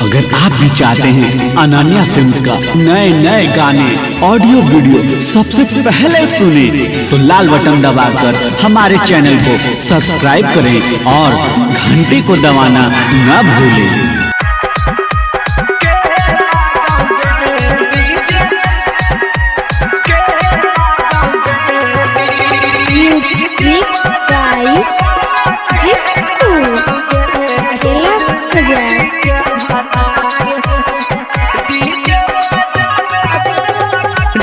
अगर आप भी चाहते हैं अनन्या फिल्म्स का नए नए गाने ऑडियो वीडियो सबसे पहले सुने तो लाल बटन दबाकर हमारे चैनल को सब्सक्राइब करें और घंटी को दबाना न भूलें।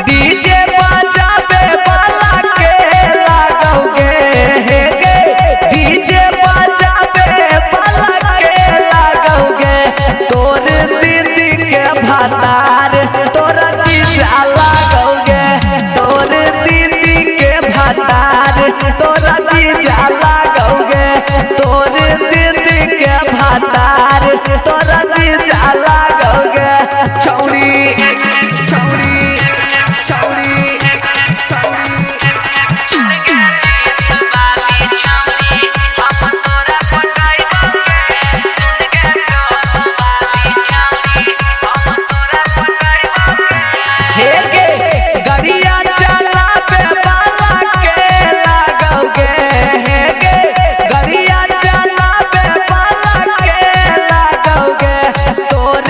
डीजे बजावे वाला के लागोगे गे, डीजे बजावे वाला के लागोगे। तोर दीदी के भातार तोरा जीजा लागोगे, तोर दीदी के भातार तोरा जीजा लागोगे, तोर दीदी के भातार तोरा जीजा लागोगे। छौरी छौरी छौरी गरिया चलावे वाला के लागोगे गे, गरिया चलावे वाला के लागोगे। तोर